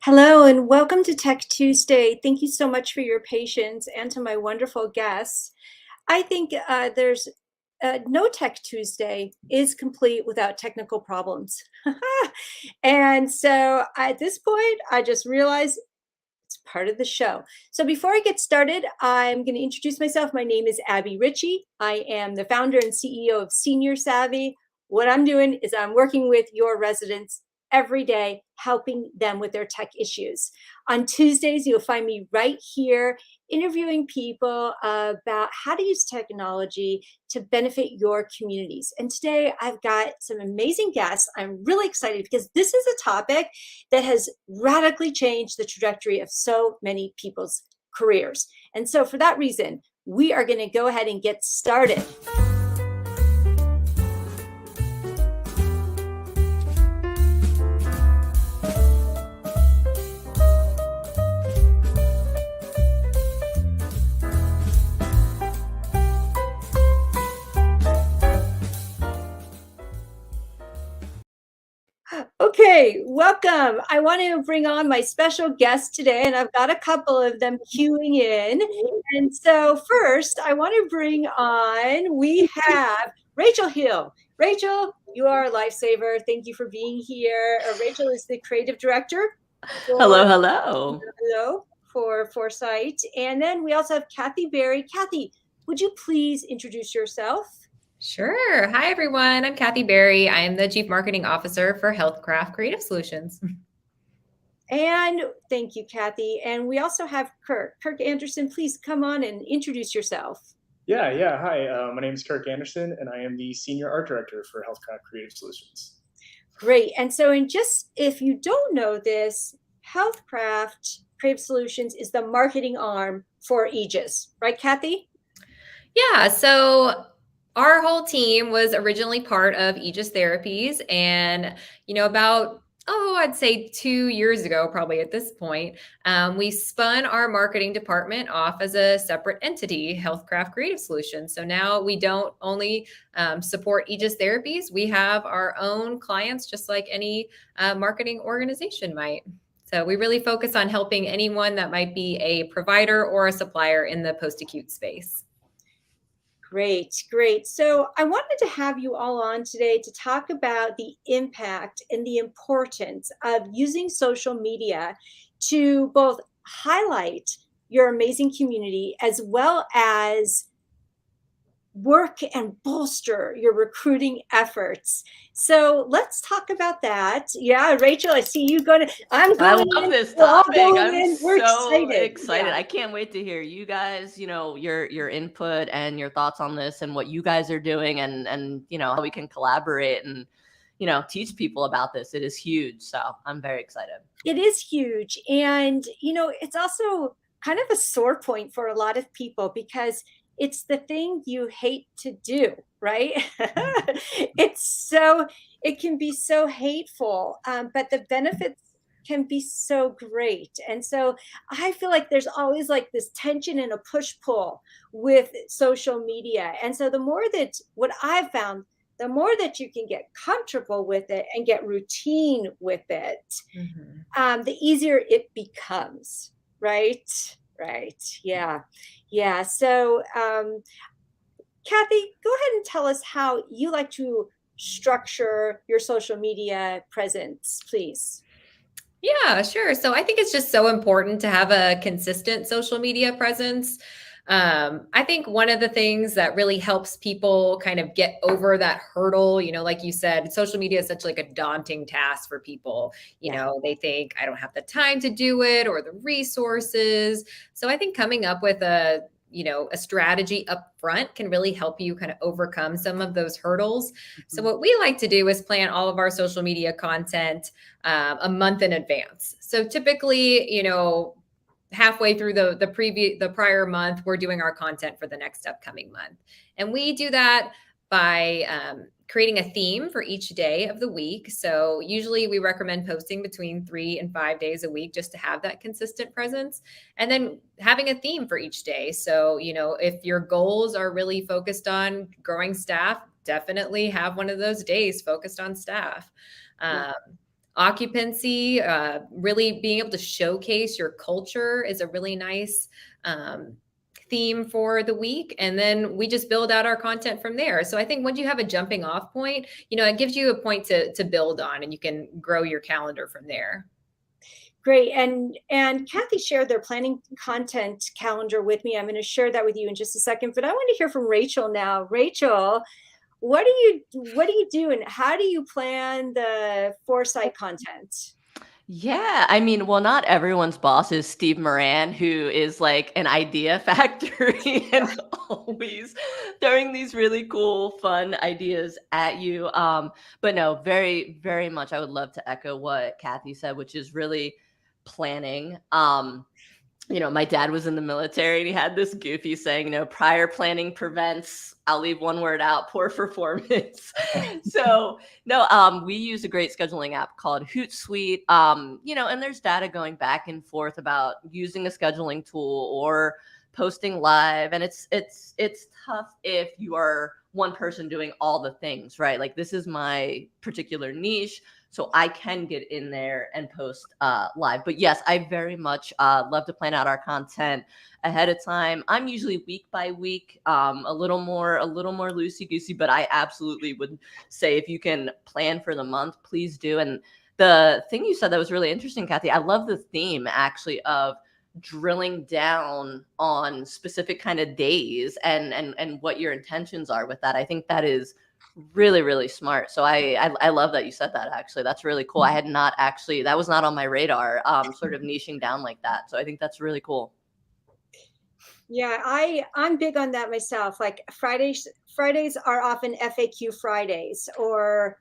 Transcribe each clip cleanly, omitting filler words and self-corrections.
Hello and welcome to Tech Tuesday. Thank you so much for your patience and to my wonderful guests. I think there's no Tech Tuesday is complete without technical problems. And so at this point, I just realized it's part of the show. So before I get started, I'm going to introduce myself. My name is Abby Ritchie. I am the founder and CEO of Senior Savvy. What I'm doing is I'm working with your residents every day, helping them with their tech issues. On Tuesdays, you'll find me right here interviewing people about how to use technology to benefit your communities. And today I've got some amazing guests. I'm really excited because this is a topic that has radically changed the trajectory of so many people's careers. And so for that reason, we are going to go ahead and get started. Okay, welcome. I want to bring on my special guest today, and I've got a couple of them queuing in. And so first, I want to bring on, we have Rachel Hill. Rachel, you are a lifesaver. Thank you for being here. Rachel is the creative director. Hello. For Foresight. And then we also have Kathy Berry. Kathy, would you please introduce yourself? Sure. Hi, everyone. I'm Kathy Berry. I am the Chief Marketing Officer for Healthcraft Creative Solutions. And thank you, Kathy. And we also have Kirk. Kirk Anderson, please come on and introduce yourself. Yeah. Hi, my name is Kirk Anderson, and I am the Senior Art Director for Healthcraft Creative Solutions. Great. And so if you don't know this, Healthcraft Creative Solutions is the marketing arm for Aegis, right, Kathy? Yeah. So our whole team was originally part of Aegis Therapies. And, I'd say 2 years ago, probably at this point, we spun our marketing department off as a separate entity, Healthcraft Creative Solutions. So now we don't only support Aegis Therapies, we have our own clients, just like any marketing organization might. So we really focus on helping anyone that might be a provider or a supplier in the post-acute space. Great. So I wanted to have you all on today to talk about the impact and the importance of using social media to both highlight your amazing community as well as work and bolster your recruiting efforts. So let's talk about that. Yeah, Rachel, I see you going. I love this topic. I'm so excited. Yeah. I can't wait to hear you guys, your input and your thoughts on this and what you guys are doing and how we can collaborate and, teach people about this. It is huge. So I'm very excited. It is huge. And, it's also kind of a sore point for a lot of people because it's the thing you hate to do, right? It can be so hateful, but the benefits can be so great. And so I feel like there's always like this tension and a push-pull with social media. And so what I've found, the more that you can get comfortable with it and get routine with it, the easier it becomes, right? Right. Yeah. So, Kathy, go ahead and tell us how you like to structure your social media presence, please. Yeah, sure. So I think it's just so important to have a consistent social media presence. I think one of the things that really helps people kind of get over that hurdle, like you said, social media is such like a daunting task for people. They think I don't have the time to do it or the resources. So I think coming up with a strategy up front can really help you kind of overcome some of those hurdles. So what we like to do is plan all of our social media content a month in advance. So typically, halfway through the prior month, we're doing our content for the next upcoming month. And we do that by creating a theme for each day of the week. So usually we recommend posting between 3 and 5 days a week just to have that consistent presence, and then having a theme for each day. So, if your goals are really focused on growing staff, definitely have one of those days focused on staff. occupancy, really being able to showcase your culture is a really nice theme for the week. And then we just build out our content from there. So I think once you have a jumping off point, it gives you a point to build on, and you can grow your calendar from there. Great. And Kathy shared their planning content calendar with me. I'm going to share that with you in just a second, but I want to hear from Rachel now. Rachel, what do you do, and how do you plan the Foresight content? Yeah, I mean, well, not everyone's boss is Steve Moran, who is like an idea factory and always throwing these really cool, fun ideas at you. But no, very, very much, I would love to echo what Kathy said, which is really planning. My dad was in the military and he had this goofy saying, prior planning prevents, I'll leave one word out, poor performance. So no, we use a great scheduling app called Hootsuite. And there's data going back and forth about using a scheduling tool or posting live. And it's tough if you are one person doing all the things, right? Like, this is my particular niche, so I can get in there and post live. But yes, I very much love to plan out our content ahead of time. I'm usually week by week, a little more loosey goosey, but I absolutely would say if you can plan for the month, please do. And the thing you said that was really interesting, Kathy, I love the theme actually of drilling down on specific kind of days and what your intentions are with that. I think that is really, really smart. So I love that you said that. Actually, that's really cool. I had not actually, that was not on my radar, sort of niching down like that. So I think that's really cool. Yeah, I'm big on that myself. Like, Fridays are often FAQ Fridays, or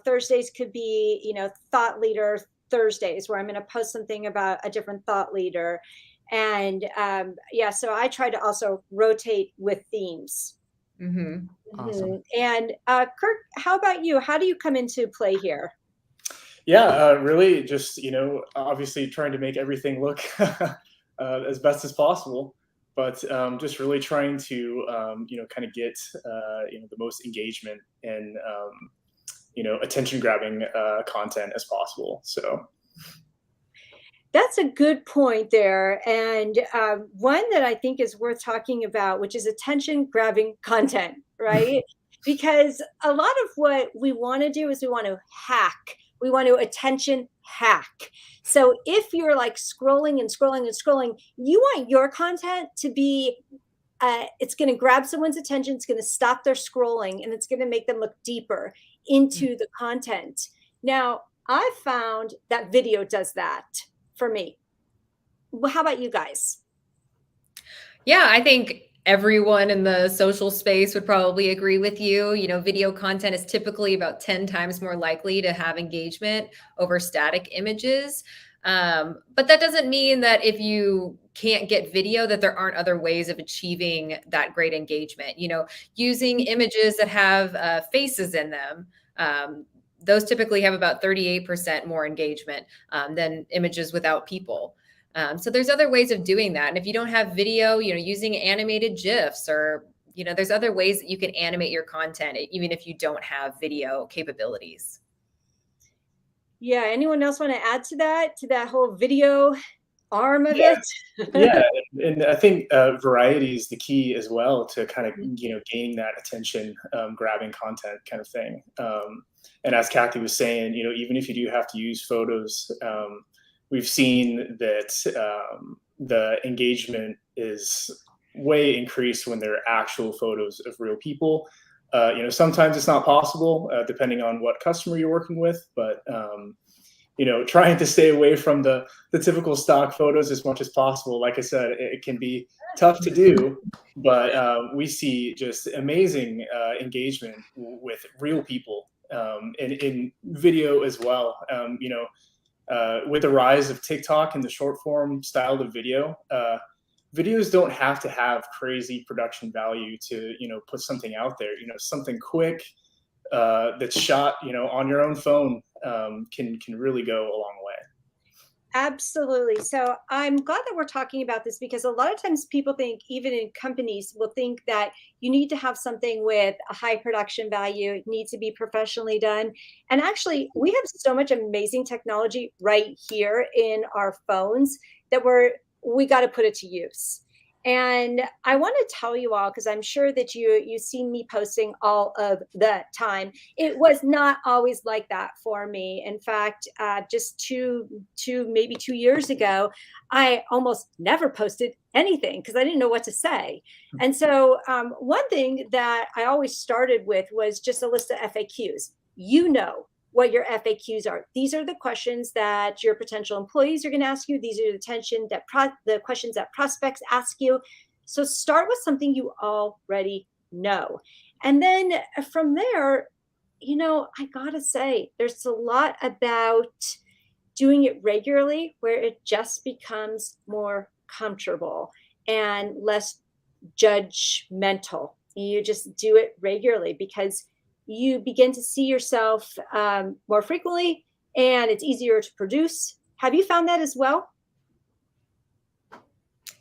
Thursdays could be thought leader Thursdays, where I'm going to post something about a different thought leader. And so I try to also rotate with themes. Mm-hmm. Awesome. And Kirk, how about you? How do you come into play here? Yeah, really just, obviously trying to make everything look as best as possible, but just really trying to, kind of get, the most engagement and, attention grabbing content as possible. So that's a good point there. And one that I think is worth talking about, which is attention grabbing content, right? Because a lot of what we want to do is we want to hack. We want to attention hack. So if you're like scrolling and scrolling and scrolling, you want your content to be, it's going to grab someone's attention. It's going to stop their scrolling, and it's going to make them look deeper into the content. Now, I've found that video does that for me. Well, how about you guys? Yeah, I think everyone in the social space would probably agree with you. Video content is typically about 10 times more likely to have engagement over static images. But that doesn't mean that if you can't get video, that there aren't other ways of achieving that great engagement. Using images that have faces in them. Those typically have about 38% more engagement than images without people. So there's other ways of doing that. And if you don't have video, using animated GIFs, or, there's other ways that you can animate your content, even if you don't have video capabilities. Yeah. Anyone else want to add to that whole video arm of it? Yeah, and I think variety is the key as well to kind of gain that attention grabbing content kind of thing. And as Kathy was saying, even if you do have to use photos, we've seen that the engagement is way increased when there are actual photos of real people. Sometimes it's not possible depending on what customer you're working with, but trying to stay away from the typical stock photos as much as possible. Like I said, it can be tough to do, but we see just amazing engagement with real people in video as well. With the rise of TikTok and the short form style of video, videos don't have to have crazy production value to, put something out there. Something quick that's shot, on your own phone can really go a long way. Absolutely. So I'm glad that we're talking about this because a lot of times people think, even in companies, will think that you need to have something with a high production value. It needs to be professionally done. And actually, we have so much amazing technology right here in our phones that we got to put it to use. And I want to tell you all, because I'm sure that you see me posting all of the time. It was not always like that for me. In fact, just maybe 2 years ago, I almost never posted anything because I didn't know what to say. And so one thing that I always started with was just a list of FAQs. You know what your FAQs are. These are the questions that your potential employees are going to ask you. These are the questions that prospects ask you. So start with something you already know. And then from there, I gotta say, there's a lot about doing it regularly where it just becomes more comfortable and less judgmental. You just do it regularly because you begin to see yourself more frequently and it's easier to produce. Have you found that as well?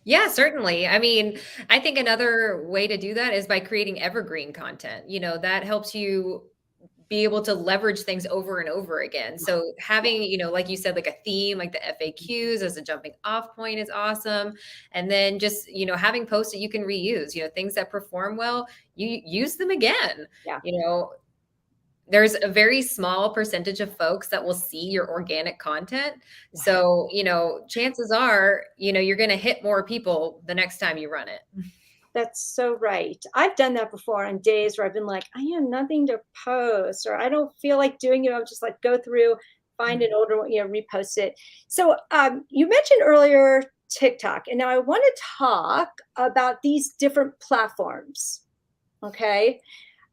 Yeah, certainly. I mean, I think another way to do that is by creating evergreen content. That helps you be able to leverage things over and over again. So having, like you said, like a theme, like the FAQs as a jumping off point is awesome. And then just, having posts that you can reuse, things that perform well, you use them again. Yeah. There's a very small percentage of folks that will see your organic content. So, chances are, you're going to hit more people the next time you run it. That's so right. I've done that before on days where I've been like, I have nothing to post, or I don't feel like doing it. I'll just like go through, find an older one, repost it. So you mentioned earlier TikTok, and now I want to talk about these different platforms. Okay.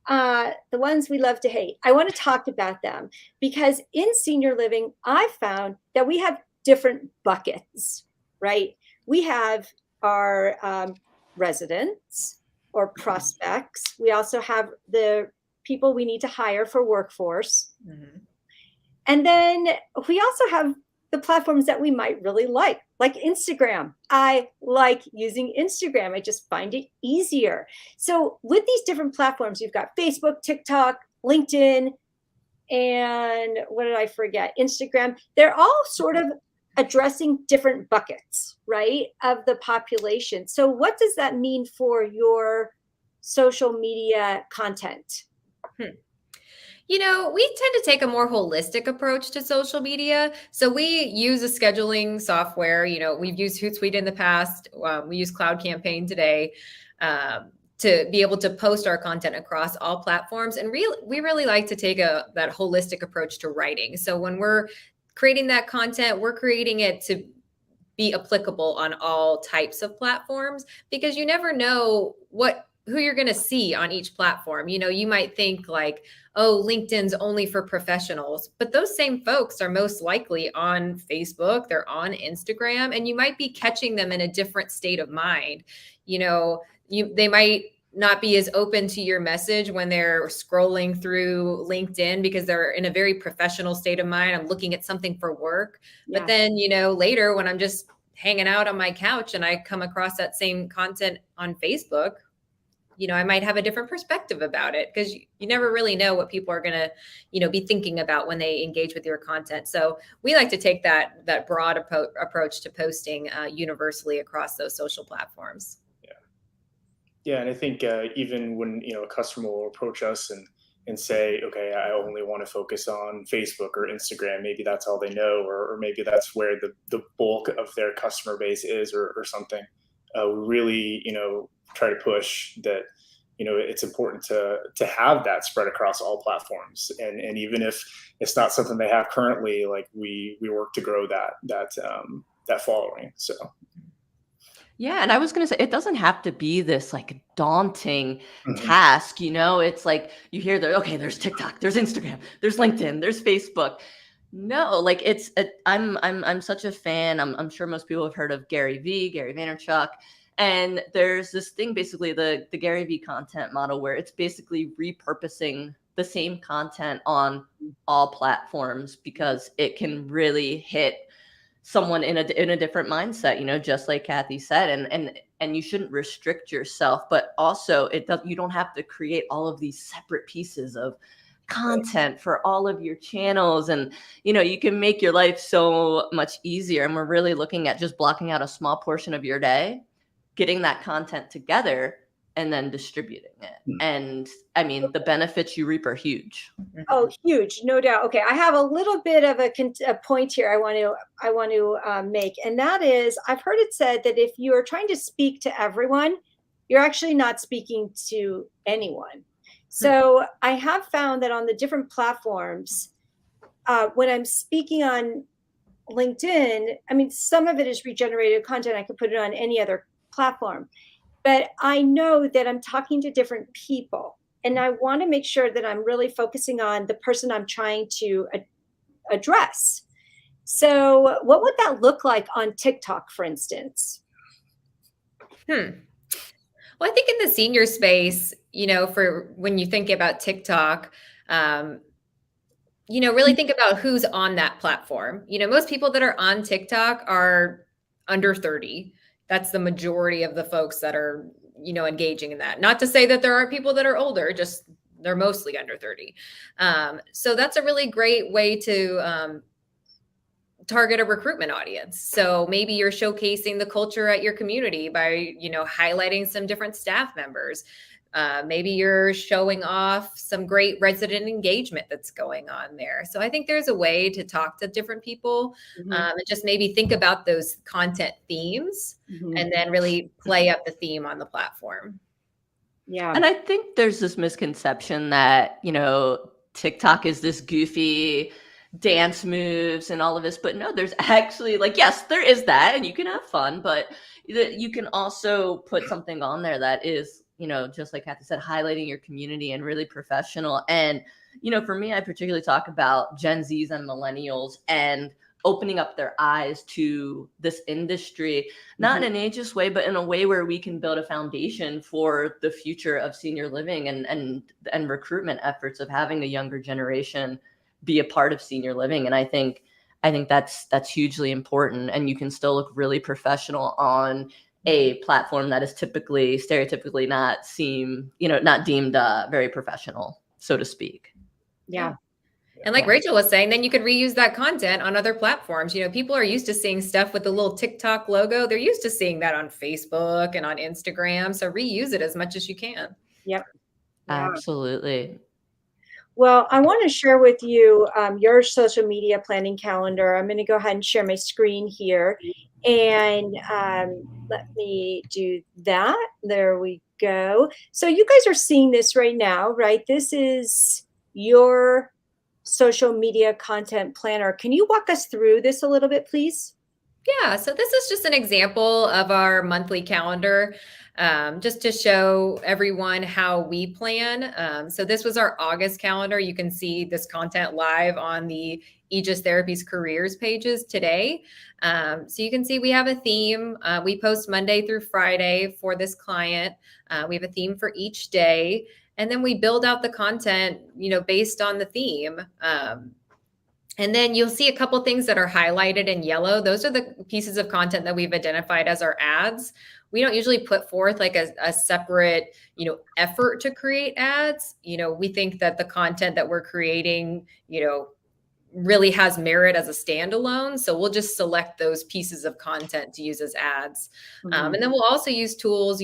The ones we love to hate. I want to talk about them because in senior living, I found that we have different buckets, right? We have our residents or prospects. We also have the people we need to hire for workforce. Mm-hmm. And then we also have the platforms that we might really like Instagram. I like using Instagram. I just find it easier. So with these different platforms, you've got Facebook, TikTok, LinkedIn, and what did I forget? Instagram. They're all sort of addressing different buckets, right, of the population. So what does that mean for your social media content? We tend to take a more holistic approach to social media. So we use a scheduling software. We've used Hootsuite in the past. We use Cloud Campaign today to be able to post our content across all platforms. And we really like to take that holistic approach to writing. So when we're creating that content, we're creating it to be applicable on all types of platforms because you never know who you're going to see on each platform. You might think like, oh, LinkedIn's only for professionals, but those same folks are most likely on Facebook, they're on Instagram, and you might be catching them in a different state of mind. They might not be as open to your message when they're scrolling through LinkedIn because they're in a very professional state of mind. I'm looking at something for work. Yeah. But then, later when I'm just hanging out on my couch and I come across that same content on Facebook, I might have a different perspective about it because you never really know what people are going to, be thinking about when they engage with your content. So we like to take that broad approach to posting universally across those social platforms. Yeah, and I think even when a customer will approach us and say, okay, I only want to focus on Facebook or Instagram, maybe that's all they know, or maybe that's where the bulk of their customer base is, or something. We really try to push that it's important to have that spread across all platforms, and even if it's not something they have currently, like we work to grow that following. So. Yeah. And I was going to say, it doesn't have to be this like daunting task. It's like you hear okay, there's TikTok, there's Instagram, there's LinkedIn, there's Facebook. No, like I'm such a fan. I'm sure most people have heard of Gary Vaynerchuk. And there's this thing, basically the Gary V content model, where it's basically repurposing the same content on all platforms because it can really hit someone in a different mindset, just like Kathy said, and you shouldn't restrict yourself, but also you don't have to create all of these separate pieces of content for all of your channels. And you can make your life so much easier. And we're really looking at just blocking out a small portion of your day, getting that content together, and then distributing it. And I mean, the benefits you reap are huge. Oh, huge, no doubt. Okay, I have a little bit of a point here I want to make, and that is, I've heard it said that if you are trying to speak to everyone, you're actually not speaking to anyone. So I have found that on the different platforms, when I'm speaking on LinkedIn, I mean, some of it is regenerated content. I could put it on any other platform, but I know that I'm talking to different people. And I want to make sure that I'm really focusing on the person I'm trying to address. So what would that look like on TikTok, for instance? Well, I think in the senior space, for when you think about TikTok, really think about who's on that platform. Most people that are on TikTok are under 30. That's the majority of the folks that are engaging in that. Not to say that there are people that are older, just they're mostly under 30. So that's a really great way to target a recruitment audience. So maybe you're showcasing the culture at your community by, highlighting some different staff members. Maybe you're showing off some great resident engagement that's going on there. So I think there's a way to talk to different people, and just maybe think about those content themes and then really play up the theme on the platform. Yeah. And I think there's this misconception that, TikTok is this goofy dance moves and all of this, but no, there's actually yes, there is that, and you can have fun, but you can also put something on there that is, just like Kathy said, highlighting your community and really professional. And, for me, I particularly talk about Gen Zs and millennials and opening up their eyes to this industry, not in an ageist way, but in a way where we can build a foundation for the future of senior living and recruitment efforts of having a younger generation be a part of senior living. And I think that's hugely important. And you can still look really professional on a platform that is stereotypically not deemed very professional, so to speak. Yeah. And like Rachel was saying, then you could reuse that content on other platforms. People are used to seeing stuff with the little TikTok logo. They're used to seeing that on Facebook and on Instagram. So reuse it as much as you can. Yep. Yeah. Absolutely. Well, I want to share with you your social media planning calendar. I'm going to go ahead and share my screen here. And let me do that. There we go. So you guys are seeing this right now, right? This is your social media content planner. Can you walk us through this a little bit, please? Yeah, so this is just an example of our monthly calendar, just to show everyone how we plan. So this was our August calendar. You can see this content live on the Aegis Therapies careers pages today. So you can see we have a theme. We post Monday through Friday for this client. We have a theme for each day. And then we build out the content, based on the theme. And then you'll see a couple things that are highlighted in yellow. Those are the pieces of content that we've identified as our ads. We don't usually put forth a separate, effort to create ads. We think that the content that we're creating, really has merit as a standalone. So we'll just select those pieces of content to use as ads. And then we'll also use tools,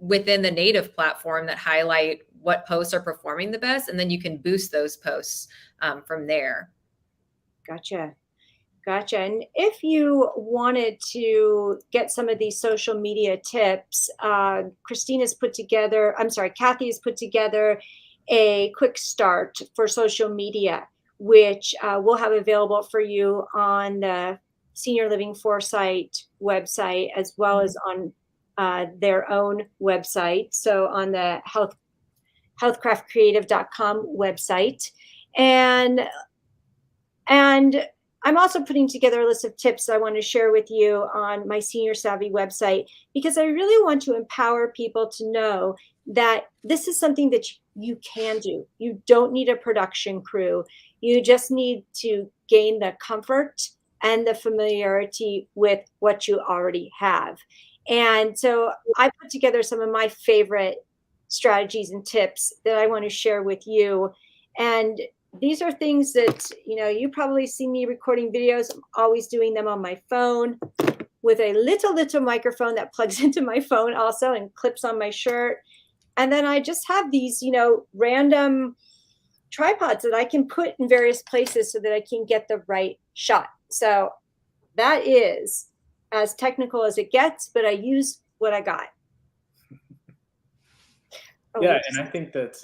within the native platform that highlight what posts are performing the best. And then you can boost those posts from there. Gotcha. And if you wanted to get some of these social media tips, Kathy has put together a quick start for social media, which we'll have available for you on the Senior Living Foresight website, as well as on their own website. So on the healthcraftcreative.com website. And I'm also putting together a list of tips I want to share with you on my Senior Savvy website, because I really want to empower people to know that this is something that you can do. You don't need a production crew. You just need to gain the comfort and the familiarity with what you already have. And so I put together some of my favorite strategies and tips that I want to share with you. And these are things that, you probably see me recording videos. I'm always doing them on my phone with a little microphone that plugs into my phone also and clips on my shirt. And then I just have these, random tripods that I can put in various places so that I can get the right shot. So that is as technical as it gets, but I use what I got. Yeah, and I think that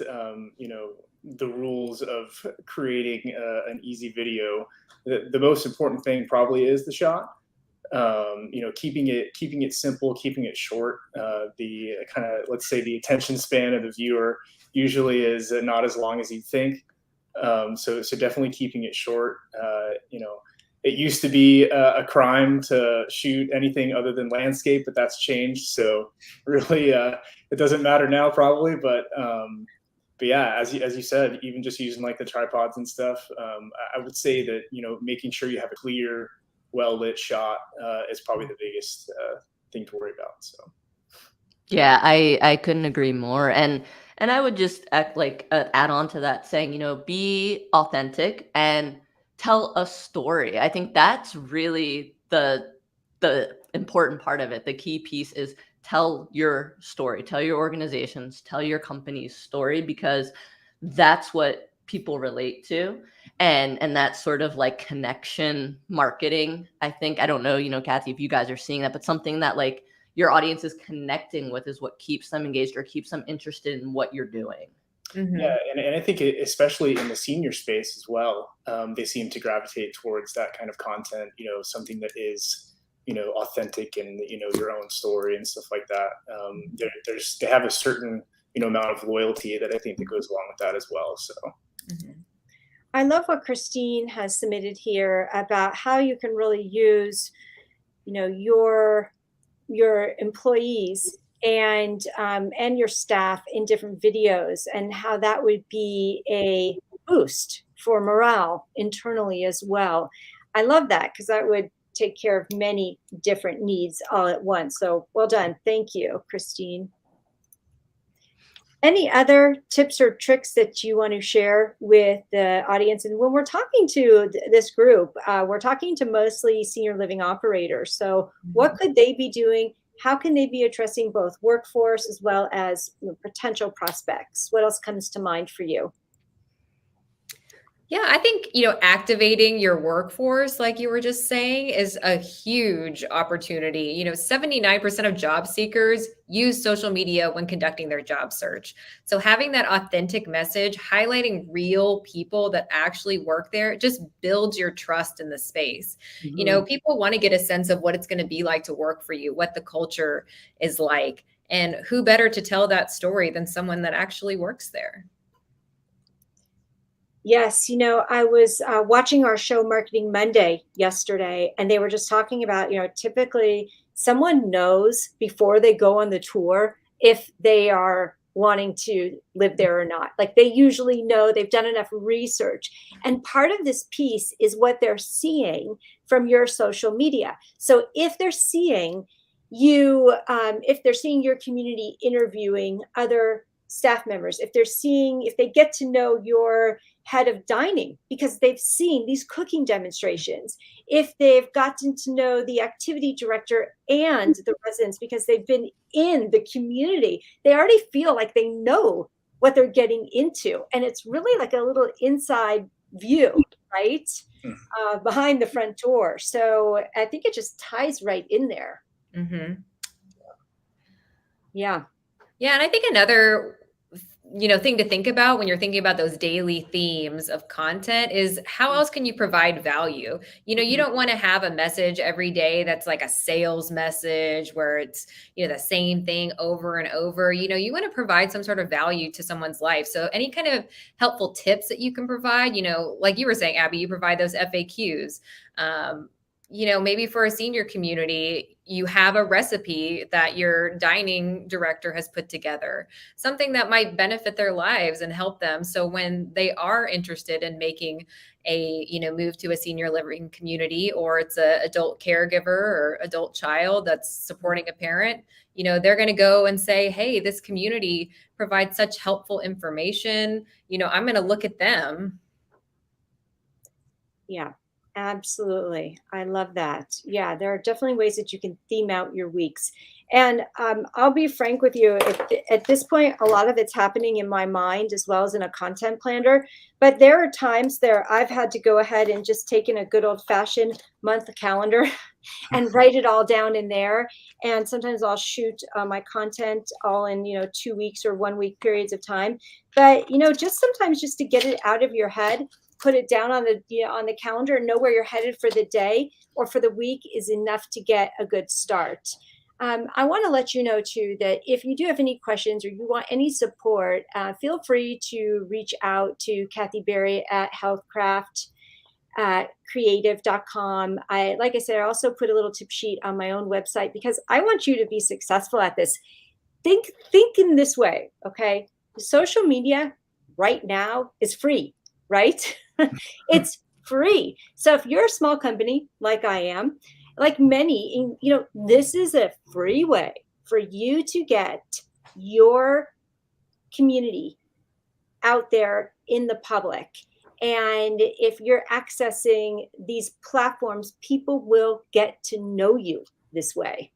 the rules of creating an easy video, the most important thing probably is the shot. Keeping it simple, keeping it short. The kind of, let's say, the attention span of the viewer usually is not as long as you'd think. So definitely keeping it short. It used to be a crime to shoot anything other than landscape, but that's changed. So really, it doesn't matter now probably, but yeah, as you said, even just using like the tripods and stuff, I would say that, making sure you have a clear, well-lit shot is probably the biggest thing to worry about. So Yeah, I couldn't agree more. And I would just add on to that saying, be authentic and tell a story. I think that's really the important part of it. The key piece is tell your story, tell your organizations, tell your company's story, because that's what people relate to. And that's sort of like connection marketing. I think, I don't know, Kathy, if you guys are seeing that, but something that like your audience is connecting with is what keeps them engaged or keeps them interested in what you're doing. Mm-hmm. Yeah, and I think especially in the senior space as well, they seem to gravitate towards that kind of content, something that is, authentic and, your own story and stuff like that. They have a certain, amount of loyalty that I think that goes along with that as well. So. Mm-hmm. I love what Christine has submitted here about how you can really use, your employees and your staff in different videos, and how that would be a boost for morale internally as well. I love that, because that would take care of many different needs all at once. So well done. Thank you, Christine. Any other tips or tricks that you want to share with the audience? And when we're talking to this group, we're talking to mostly senior living operators. So what could they be doing? How can they be addressing both workforce as well as potential prospects? What else comes to mind for you? Yeah, I think, activating your workforce, like you were just saying, is a huge opportunity. 79% of job seekers use social media when conducting their job search. So having that authentic message, highlighting real people that actually work there, just builds your trust in the space. Mm-hmm. People want to get a sense of what it's going to be like to work for you, what the culture is like, and who better to tell that story than someone that actually works there. Yes, I was watching our show Marketing Monday yesterday, and they were just talking about, typically someone knows before they go on the tour if they are wanting to live there or not. Like, they usually know, they've done enough research. And part of this piece is what they're seeing from your social media. So if they're seeing you, if they're seeing your community interviewing other staff members, if they get to know your head of dining because they've seen these cooking demonstrations, if they've gotten to know the activity director and the residents because they've been in the community, they already feel like they know what they're getting into. And it's really like a little inside view, right? Behind the front door. So I think it just ties right in there. Mm-hmm. Yeah. Yeah. And I think another thing to think about when you're thinking about those daily themes of content is how else can you provide value? You don't want to have a message every day that's like a sales message where it's, the same thing over and over. You want to provide some sort of value to someone's life. So any kind of helpful tips that you can provide, like you were saying, Abby, you provide those FAQs. Maybe for a senior community, you have a recipe that your dining director has put together, something that might benefit their lives and help them. So when they are interested in making move to a senior living community, or it's a adult caregiver or adult child that's supporting a parent, they're going to go and say, hey, this community provides such helpful information. I'm going to look at them. Yeah, absolutely. I love that. Yeah, there are definitely ways that you can theme out your weeks. And I'll be frank with you, at this point, a lot of it's happening in my mind as well as in a content planner. But there are times there I've had to go ahead and just take in a good old fashioned month calendar and write it all down in there. And sometimes I'll shoot my content all in, 2 weeks or 1 week periods of time. But, just sometimes just to get it out of your head, put it down on the calendar and know where you're headed for the day or for the week is enough to get a good start. I want to let you know too that if you do have any questions or you want any support, feel free to reach out to Kathy Berry at healthcraft.creative.com. Like I said, I also put a little tip sheet on my own website because I want you to be successful at this. Think in this way, okay? Social media right now is free, right? It's free. So if you're a small company like I am, like many, this is a free way for you to get your community out there in the public. And if you're accessing these platforms, people will get to know you this way.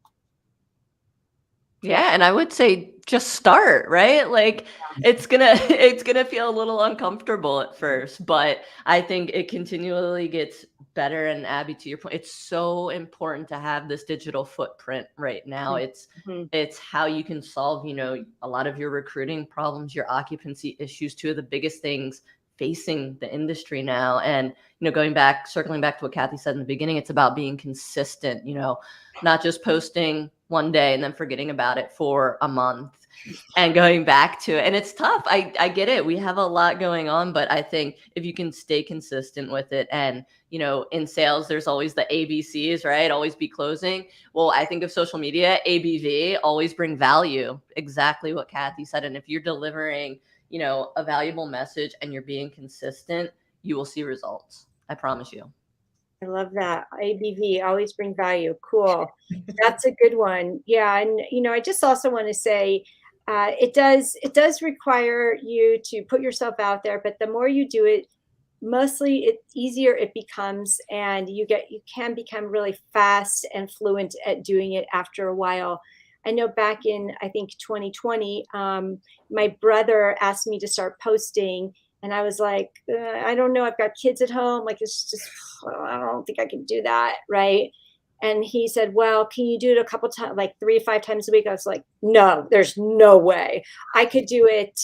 Yeah, and I would say just start, right? Like it's gonna feel a little uncomfortable at first, but I think it continually gets better. And Abby, to your point, it's so important to have this digital footprint right now. It's how you can solve, a lot of your recruiting problems, your occupancy issues, two of the biggest things facing the industry now. And circling back to what Kathy said in the beginning, it's about being consistent, not just posting one day and then forgetting about it for a month and going back to it. And it's tough. I get it. We have a lot going on, but I think if you can stay consistent with it, and in sales, there's always the ABCs, right? Always be closing. Well, I think of social media, ABV, always bring value. Exactly what Kathy said. And if you're delivering, a valuable message and you're being consistent, you will see results. I promise you. I love that. ABV, always bring value. Cool. That's a good one. Yeah. And, I just also want to say it does require you to put yourself out there, but the more you do it, mostly it's easier it becomes, and you can become really fast and fluent at doing it after a while. I know back in, I think 2020, my brother asked me to start posting. And I was like, I don't know. I've got kids at home. Like, it's just, I don't think I can do that. Right. And he said, well, can you do it a couple times, like 3 to 5 times a week? I was like, no, there's no way I could do it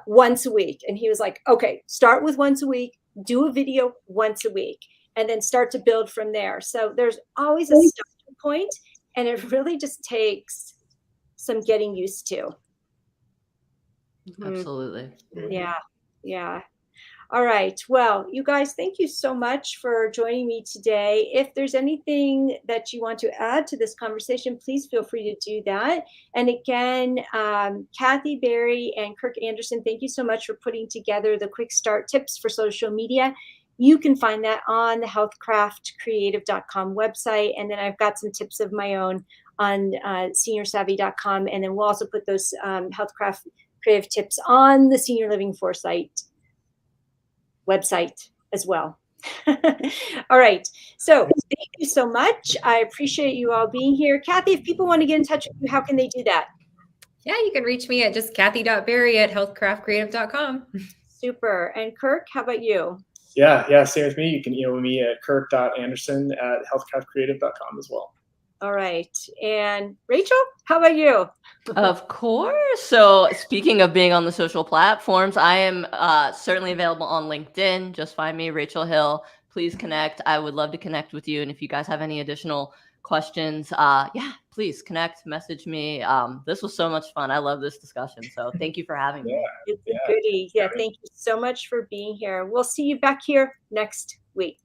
once a week. And he was like, okay, start with once a week, do a video once a week, and then start to build from there. So there's always a starting point, and it really just takes some getting used to. Absolutely. Yeah. Yeah. All right. Well, you guys, thank you so much for joining me today. If there's anything that you want to add to this conversation, please feel free to do that. And again, Kathy Berry and Kirk Anderson, thank you so much for putting together the quick start tips for social media. You can find that on the healthcraftcreative.com website. And then I've got some tips of my own on seniorsavvy.com. And then we'll also put those Healthcraft Creative tips on the Senior Living Foresight website as well. All right. So thank you so much. I appreciate you all being here. Kathy, if people want to get in touch with you, how can they do that? Yeah, you can reach me at just kathy.berry@healthcraftcreative.com. Super. And Kirk, how about you? Yeah, same with me. You can email me at kirk.anderson@healthcraftcreative.com as well. All right. And Rachel, how about you? Of course. So speaking of being on the social platforms, I am certainly available on LinkedIn. Just find me, Rachel Hill. Please connect. I would love to connect with you. And if you guys have any additional questions, please connect, message me. This was so much fun. I love this discussion. So thank you for having me. It's a goodie. Yeah, thank you so much for being here. We'll see you back here next week.